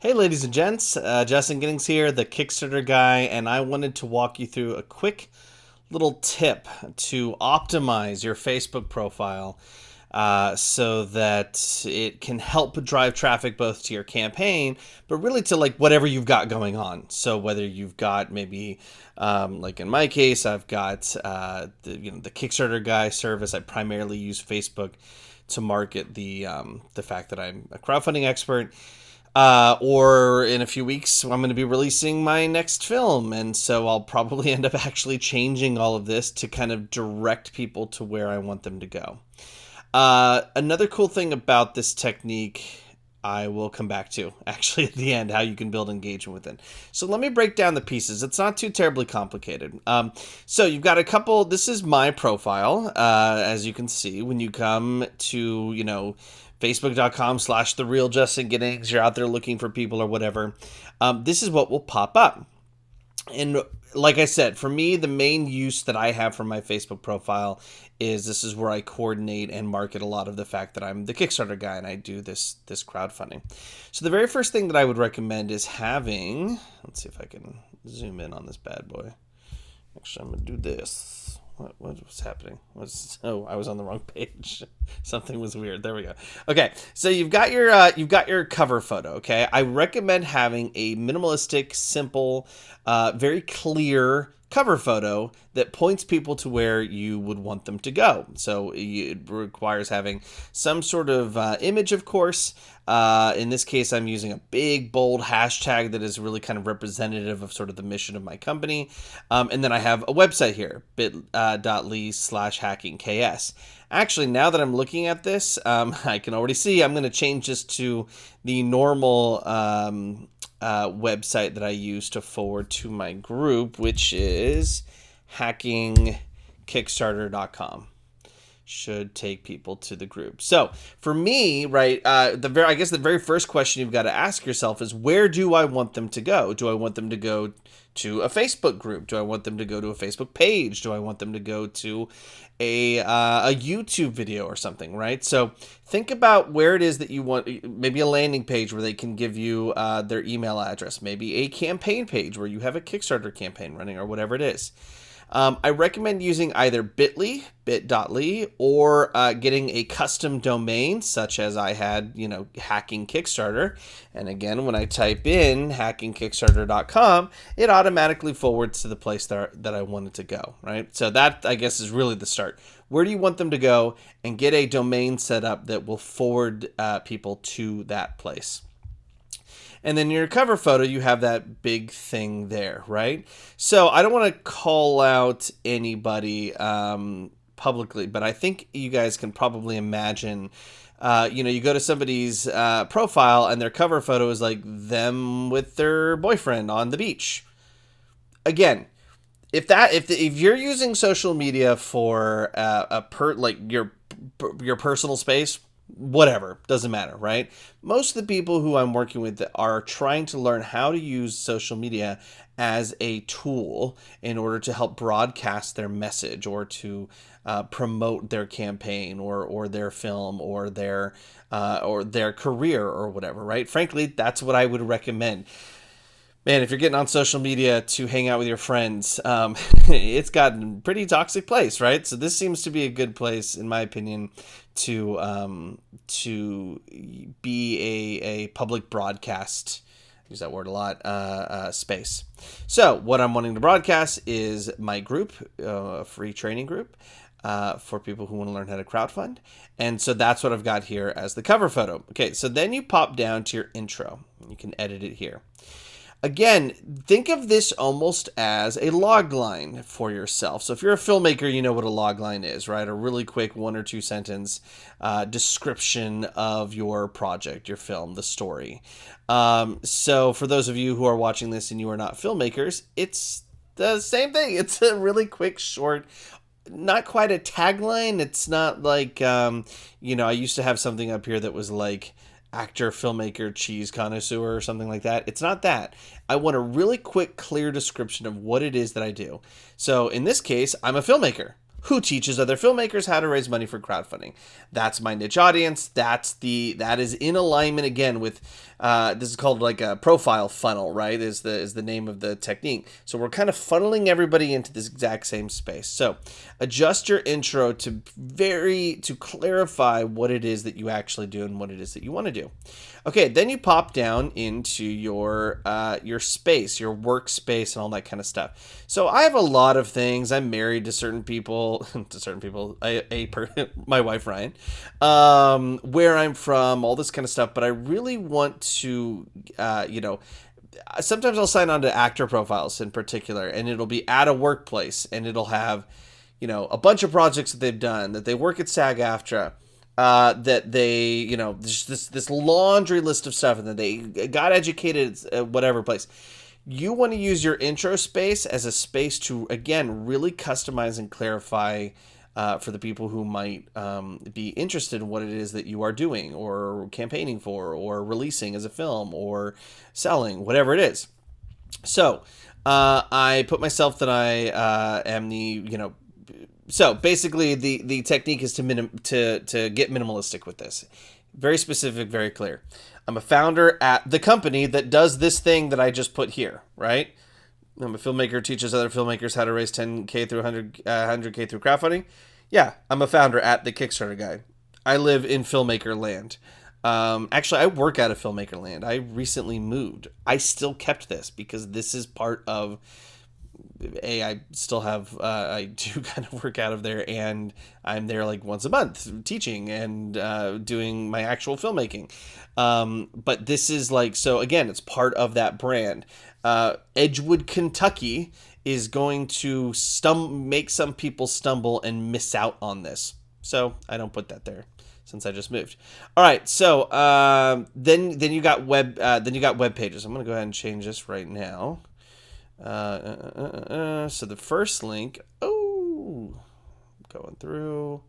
Hey, ladies and gents, Justin Giddings here, the Kickstarter guy, and I wanted to walk you through a quick little tip to optimize your Facebook profile so that it can help drive traffic both to your campaign, but really to like whatever you've got going on. So whether you've got maybe, like in my case, I've got the Kickstarter guy service. I primarily use Facebook to market the fact that I'm a crowdfunding expert. Or in a few weeks, I'm going to be releasing my next film. And so I'll probably end up actually changing all of this to kind of direct people to where I want them to go. Another cool thing about this technique, I will come back to actually at the end, how you can build engagement with it. So let me break down the pieces. It's not too terribly complicated. So you've got a couple, this is my profile. As you can see, when you come to, Facebook.com/the real Justin Giddings, you're out there looking for people or whatever. This is what will pop up. And like I said, for me, the main use that I have for my Facebook profile is this is where I coordinate and market a lot of the fact that I'm the Kickstarter guy and I do this crowdfunding. So the very first thing that I would recommend is having, let's see if I can zoom in on this bad boy. Actually, I'm going to do this. What was happening? I was on the wrong page. Something was weird. There we go. Okay, so you've got your cover photo. Okay, I recommend having a minimalistic, simple, very clear cover photo that points people to where you would want them to go. So it requires having some sort of image, of course. In this case, I'm using a big, bold hashtag that is really kind of representative of sort of the mission of my company. And then I have a website here, bit.ly/hackingks. Actually, now that I'm looking at this, I can already see I'm going to change this to the normal website that I use to forward to my group, which is hackingkickstarter.com. Should take people to the group. So for me, right, I guess the very first question you've got to ask yourself is, where do I want them to go? Do I want them to go to a Facebook group? Do I want them to go to a Facebook page? Do I want them to go to a YouTube video or something, right? So think about where it is that you want, maybe a landing page where they can give you their email address, maybe a campaign page where you have a Kickstarter campaign running or whatever it is. I recommend using either bit.ly, or getting a custom domain, such as I had, Hacking Kickstarter. And again, when I type in hackingkickstarter.com, it automatically forwards to the place that I wanted to go, right? So that, I guess, is really the start. Where do you want them to go? And get a domain set up that will forward people to that place. And then in your cover photo, you have that big thing there, right? So I don't want to call out anybody publicly, but I think you guys can probably imagine, you go to somebody's profile and their cover photo is like them with their boyfriend on the beach. Again, if you're using social media for your personal space, whatever, doesn't matter, right? Most of the people who I'm working with are trying to learn how to use social media as a tool in order to help broadcast their message, or to promote their campaign, or their film, or their career, or whatever, right? Frankly, that's what I would recommend. Man, if you're getting on social media to hang out with your friends, it's gotten a pretty toxic place, right? So this seems to be a good place, in my opinion, to be a public broadcast, use that word a lot, space. So what I'm wanting to broadcast is my group, a free training group for people who want to learn how to crowdfund. And so that's what I've got here as the cover photo. Okay, so then you pop down to your intro. You can edit it here. Again, think of this almost as a log line for yourself. So if you're a filmmaker, you know what a log line is, right? A really quick 1 or 2 sentence description of your project, your film, the story. So for those of you who are watching this and you are not filmmakers, it's the same thing. It's a really quick, short, not quite a tagline. It's not like, I used to have something up here that was like, actor, filmmaker, cheese connoisseur, or something like that. It's not that. I want a really quick, clear description of what it is that I do. So in this case, I'm a filmmaker who teaches other filmmakers how to raise money for crowdfunding. That's my niche audience. That is in alignment again with This is called like a profile funnel, right? Is the name of the technique. So we're kind of funneling everybody into this exact same space. So adjust your intro to clarify what it is that you actually do and what it is that you want to do. Okay, then you pop down into your space, your workspace, and all that kind of stuff. So I have a lot of things. I'm married to certain people, my wife Ryan, where I'm from, all this kind of stuff. But I really want to, sometimes I'll sign on to actor profiles in particular, and it'll be at a workplace, and it'll have, a bunch of projects that they've done, that they work at SAG-AFTRA. That they, there's this laundry list of stuff, and then they got educated at whatever place. You want to use your intro space as a space to, again, really customize and clarify for the people who might be interested in what it is that you are doing or campaigning for or releasing as a film or selling, whatever it is. So I put myself that I am the, so basically, the technique is to get minimalistic with this. Very specific, very clear. I'm a founder at the company that does this thing that I just put here, right? I'm a filmmaker who teaches other filmmakers how to raise 10K through 100K through crowdfunding. Yeah, I'm a founder at the Kickstarter guy. I live in filmmaker land. Actually, I work out of filmmaker land. I recently moved. I still kept this because this is part of... I still have, I do kind of work out of there, and I'm there like once a month teaching and doing my actual filmmaking. But this is like, so again, it's part of that brand. Edgewood, Kentucky is going to make some people stumble and miss out on this. So I don't put that there since I just moved. All right. So then you got web pages. I'm going to go ahead and change this right now. So the first link, going through,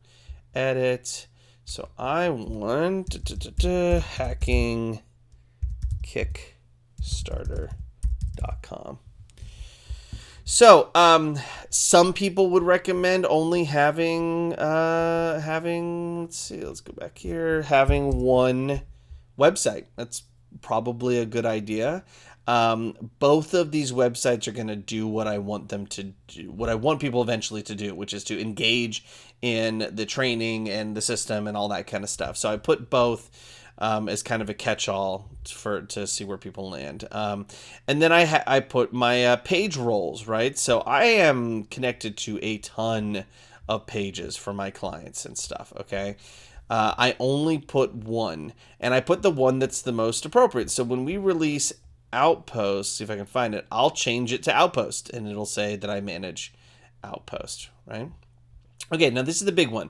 edit. So I want hacking Kickstarter.com. So, some people would recommend only having, let's see, let's go back here, having one website. That's probably a good idea. Both of these websites are going to do what I want them to do, what I want people eventually to do, which is to engage in the training and the system and all that kind of stuff. So I put both as kind of a catch-all to see where people land. And then I put my page roles, right? So I am connected to a ton of pages for my clients and stuff, okay? I only put one, and I put the one that's the most appropriate. So when we release Outpost, see if I can find it, I'll change it to Outpost, and it'll say that I manage Outpost, right? Okay, now this is the big one.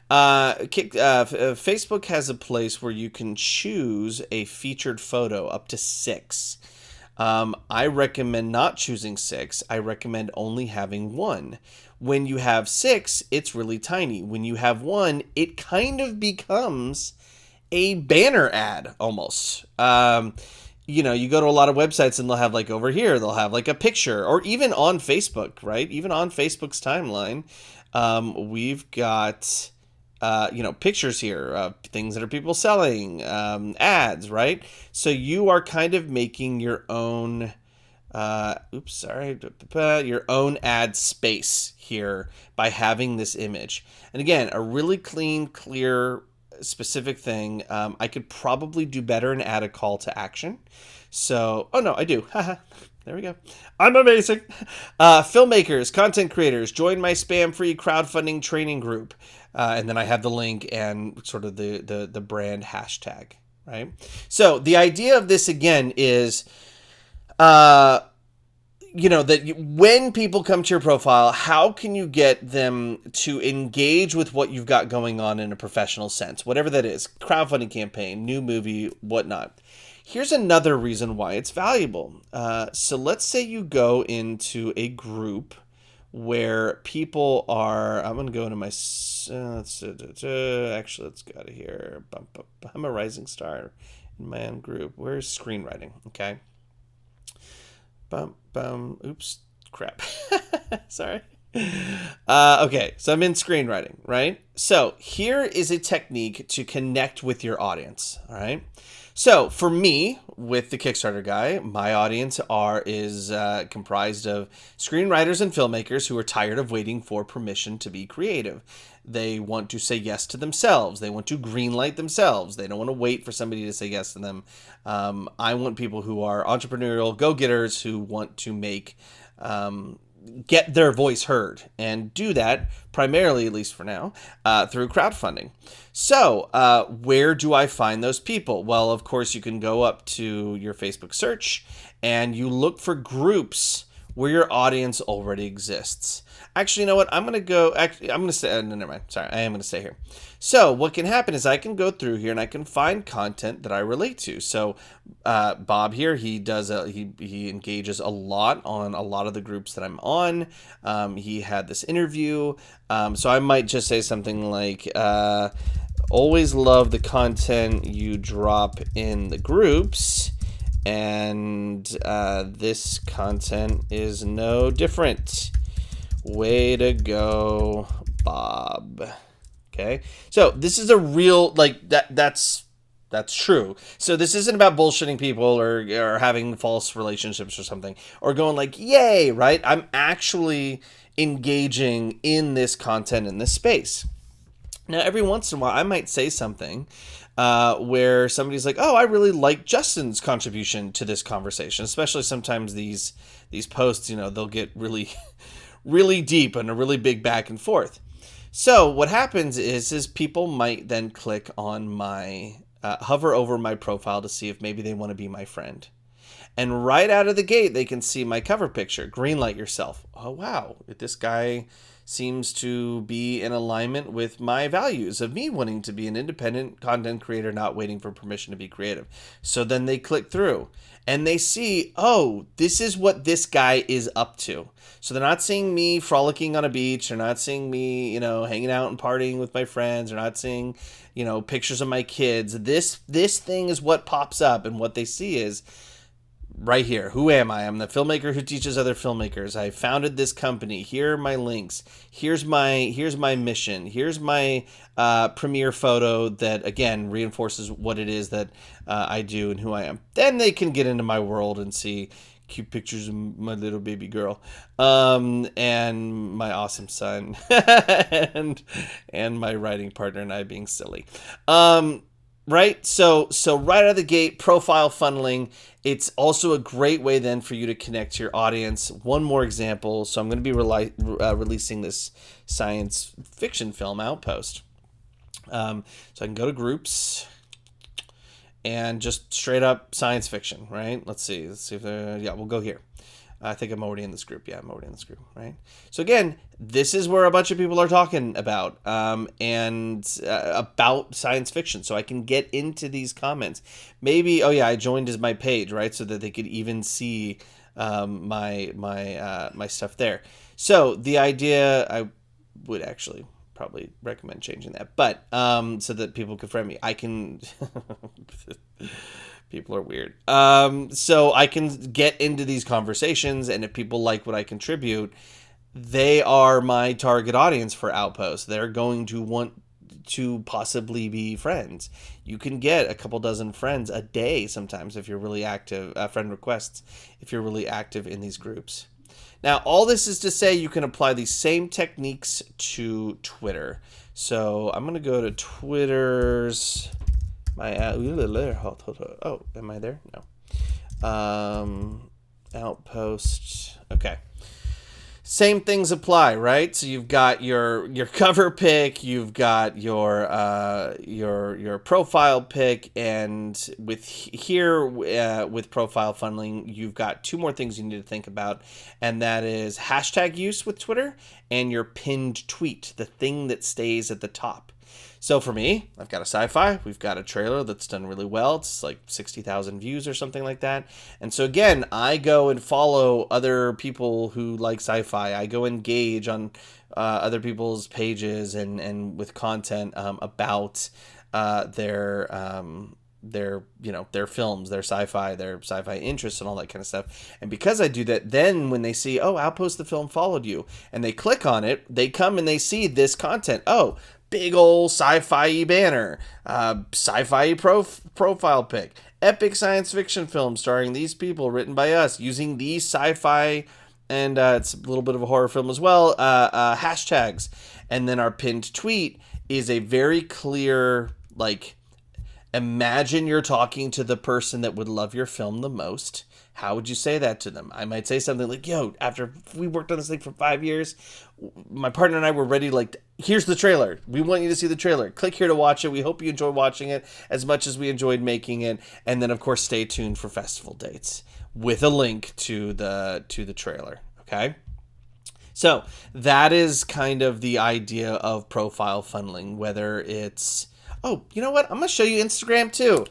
Facebook has a place where you can choose a featured photo up to 6. I recommend not choosing 6. I recommend only having 1. When you have 6, it's really tiny. When you have 1, it kind of becomes a banner ad almost. You go to a lot of websites and they'll have like over here, they'll have like a picture, or even on Facebook, right? Even on Facebook's timeline, we've got, pictures here of things that are people selling, ads, right? So you are kind of making your own, your own ad space here by having this image. And again, a really clean, clear, specific thing. I could probably do better and add a call to action. So, oh no, I do. There we go. I'm amazing. Filmmakers, content creators, join my spam-free crowdfunding training group. And then I have the link and sort of the brand hashtag, right? So the idea of this again is, that when people come to your profile, how can you get them to engage with what you've got going on in a professional sense, whatever that is, crowdfunding campaign, new movie, whatnot. Here's another reason why it's valuable. So let's say you go into a group where people are, I'm going to go into my, actually, let's go out of here. I'm a rising star in my own group. Where's screenwriting? Okay. Oops, crap. Sorry. Okay, so I'm in screenwriting, right? So here is a technique to connect with your audience, all right? So for me, with the Kickstarter guy, my audience is comprised of screenwriters and filmmakers who are tired of waiting for permission to be creative. They want to say yes to themselves. They want to greenlight themselves. They don't want to wait for somebody to say yes to them. I want people who are entrepreneurial go-getters who want to get their voice heard, and do that primarily, at least for now, through crowdfunding. So where do I find those people? Well, of course, you can go up to your Facebook search and you look for groups where your audience already exists. Actually, you know what? I'm going to say, no, never mind. Sorry, I am going to stay here. So what can happen is I can go through here and I can find content that I relate to. So Bob here, he engages a lot on a lot of the groups that I'm on. He had this interview. So I might just say something like, always love the content you drop in the groups. And this content is no different. Way to go, Bob. Okay, so this is a real, like, that's true. So this isn't about bullshitting people or having false relationships or something, or going like, yay, right? I'm actually engaging in this content in this space. Now, every once in a while, I might say something where somebody's like, oh, I really like Justin's contribution to this conversation. Especially sometimes these posts, they'll get really, really deep and a really big back and forth. So what happens is people might then click on my, hover over my profile to see if maybe they want to be my friend. And right out of the gate, they can see my cover picture, greenlight yourself. Oh, wow, this guy seems to be in alignment with my values of me wanting to be an independent content creator, not waiting for permission to be creative. So then they click through and they see, oh, this is what this guy is up to. So they're not seeing me frolicking on a beach. They're not seeing me, hanging out and partying with my friends. They're not seeing, pictures of my kids. This thing is what pops up, and what they see is right here. Who am I? I'm the filmmaker who teaches other filmmakers. I founded this company. Here are my links. Here's my mission. Here's my premiere photo that, again, reinforces what it is that I do and who I am. Then they can get into my world and see cute pictures of my little baby girl, and my awesome son, and my writing partner and I being silly. Right? So right out of the gate, profile funneling. It's also a great way then for you to connect to your audience. One more example. So I'm going to be releasing this science fiction film, Outpost. So I can go to groups and just straight up science fiction, right? Let's see if we'll go here. I think I'm already in this group. Yeah, I'm already in this group, right? So again, this is where a bunch of people are talking about, about science fiction. So I can get into these comments. Maybe, oh yeah, I joined as my page, right? So that they could even see my stuff there. So the idea, I would actually probably recommend changing that, but so that people could friend me. I can. People are weird. So I can get into these conversations, and if people like what I contribute, they are my target audience for Outpost. They're going to want to possibly be friends. You can get a couple dozen friends a day sometimes if you're really active, friend requests, if you're really active in these groups. Now, all this is to say you can apply these same techniques to Twitter. So I'm going to go to Twitter's... oh, am I there? No. Outpost. Okay. Same things apply, right? So you've got your cover pic, you've got your profile pic, and with profile funneling, you've got two more things you need to think about, and that is hashtag use with Twitter and your pinned tweet, the thing that stays at the top. So for me, I've got a sci-fi. We've got a trailer that's done really well. It's like 60,000 views or something like that. And so again, I go and follow other people who like sci-fi. I go engage on other people's pages and with content about their films, their sci-fi interests and all that kind of stuff. And because I do that, then when they see, oh, Outpost the film followed you, and they click on it, they come and they see this content. Oh, big old sci-fi banner, sci-fi profile pic, epic science fiction film starring these people, written by us, using these sci-fi, and it's a little bit of a horror film as well, hashtags. And then our pinned tweet is a very clear, like, imagine you're talking to the person that would love your film the most. How would you say that to them? I might say something like, yo, after we worked on this thing for 5 years, my partner and I were ready, like, here's the trailer. We want you to see the trailer. Click here to watch it. We hope you enjoy watching it as much as we enjoyed making it. And then, of course, stay tuned for festival dates with a link to the trailer. Okay? So that is kind of the idea of profile funneling, whether it's, oh, you know what? I'm going to show you Instagram too.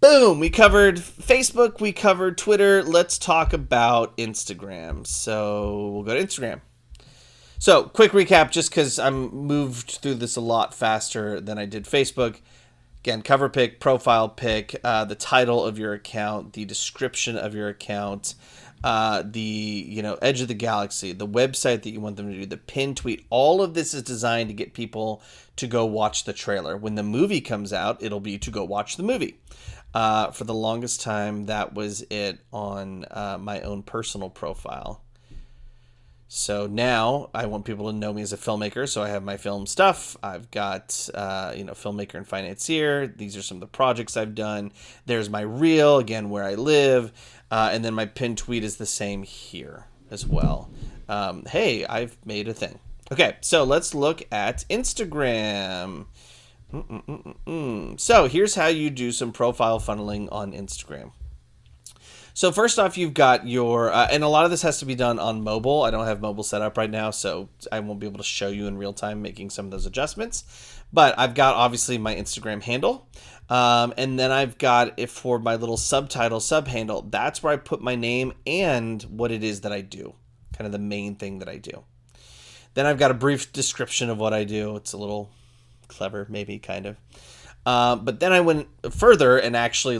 Boom, we covered Facebook, we covered Twitter. Let's talk about Instagram. So we'll go to Instagram. So quick recap, just because I'm moved through this a lot faster than I did Facebook. Again, cover pic, profile pic, the title of your account, the description of your account, the edge of the galaxy, the website that you want them to do, the pin tweet. All of this is designed to get people to go watch the trailer. When the movie comes out, it'll be to go watch the movie. For the longest time, that was it on my own personal profile. So now I want people to know me as a filmmaker. So I have my film stuff. I've got, filmmaker and financier. These are some of the projects I've done. There's my reel, again, where I live. And then my pinned tweet is the same here as well. Hey, I've made a thing. Okay, so let's look at Instagram. So here's how you do some profile funneling on Instagram. So first off, you've got your, and a lot of this has to be done on mobile. I don't have mobile set up right now, so I won't be able to show you in real time making some of those adjustments. But I've got obviously my Instagram handle. And then I've got it for my little subtitle, subhandle. That's where I put my name and what it is that I do, kind of the main thing that I do. Then I've got a brief description of what I do. It's a little clever, maybe, kind of. But then I went further and actually,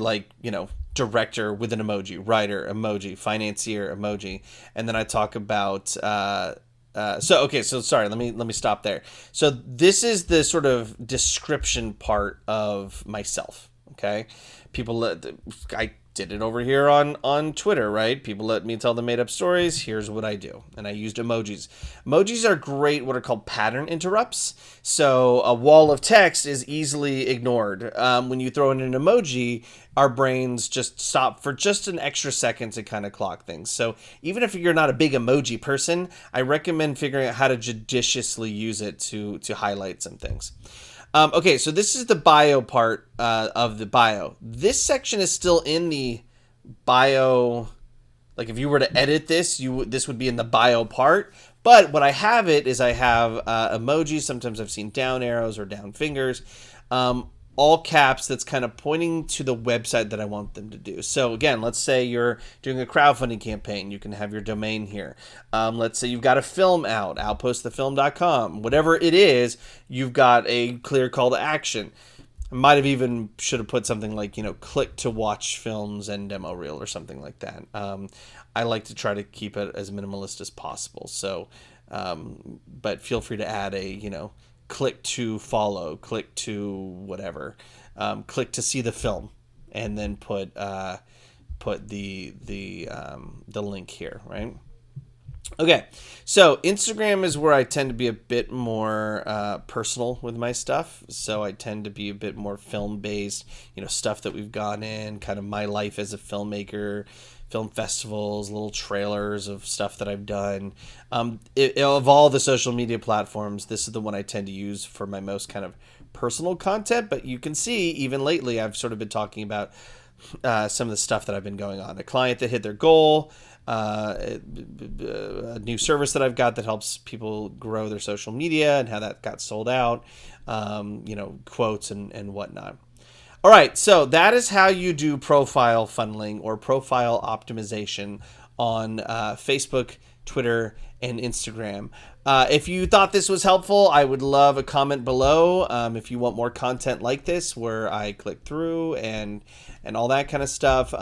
director with an emoji, writer, emoji, financier, emoji. And then I talk about, sorry, let me stop there. So this is the sort of description part of myself. Okay. I did it over here on Twitter, right? People let me tell the made up stories. Here's what I do. And I used emojis. Emojis are great, what are called pattern interrupts. So a wall of text is easily ignored. When you throw in an emoji, our brains just stop for just an extra second to kind of clock things. So even if you're not a big emoji person, I recommend figuring out how to judiciously use it to highlight some things. Okay, so this is the bio part of the bio. This section is still in the bio. Like if you were to edit this, this would be in the bio part. But what I have is I have emojis. Sometimes I've seen down arrows or down fingers. All caps that's kind of pointing to the website that I want them to do. So again, let's say you're doing a crowdfunding campaign. You can have your domain here. Let's say you've got a film out, outpostthefilm.com. Whatever it is, you've got a clear call to action. I might have even should have put something like, click to watch films and demo reel or something like that. I like to try to keep it as minimalist as possible. So, but feel free to add a, click to follow, click to whatever, click to see the film, and then put the link here, right? Okay, so Instagram is where I tend to be a bit more personal with my stuff. So I tend to be a bit more film-based, stuff that we've gone in, kind of my life as a filmmaker, film festivals, little trailers of stuff that I've done. Of all the social media platforms, this is the one I tend to use for my most kind of personal content. But you can see, even lately, I've sort of been talking about some of the stuff that I've been going on. A client that hit their goal, a new service that I've got that helps people grow their social media and how that got sold out, quotes and whatnot. All right, so that is how you do profile funneling or profile optimization on Facebook, Twitter, and Instagram. If you thought this was helpful, I would love a comment below. If you want more content like this, where I click through and all that kind of stuff.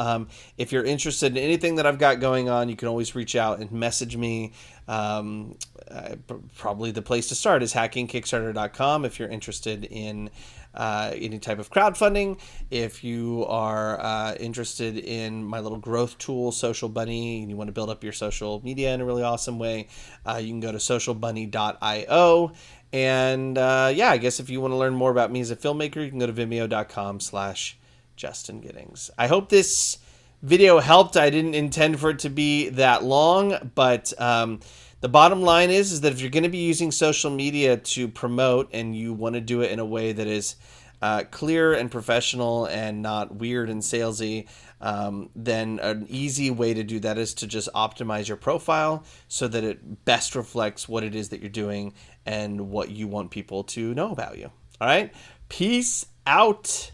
If you're interested in anything that I've got going on, you can always reach out and message me. Probably the place to start is hackingkickstarter.com if you're interested in any type of crowdfunding. If you are interested in my little growth tool, Social Bunny, and you want to build up your social media in a really awesome way, you can go to socialbunny.io. And yeah, I guess if you want to learn more about me as a filmmaker, you can go to vimeo.com/Justin Giddings. I hope this video helped. I didn't intend for it to be that long, but the bottom line is that if you're going to be using social media to promote, and you want to do it in a way that is clear and professional and not weird and salesy, then an easy way to do that is to just optimize your profile so that it best reflects what it is that you're doing and what you want people to know about you. All right? Peace out.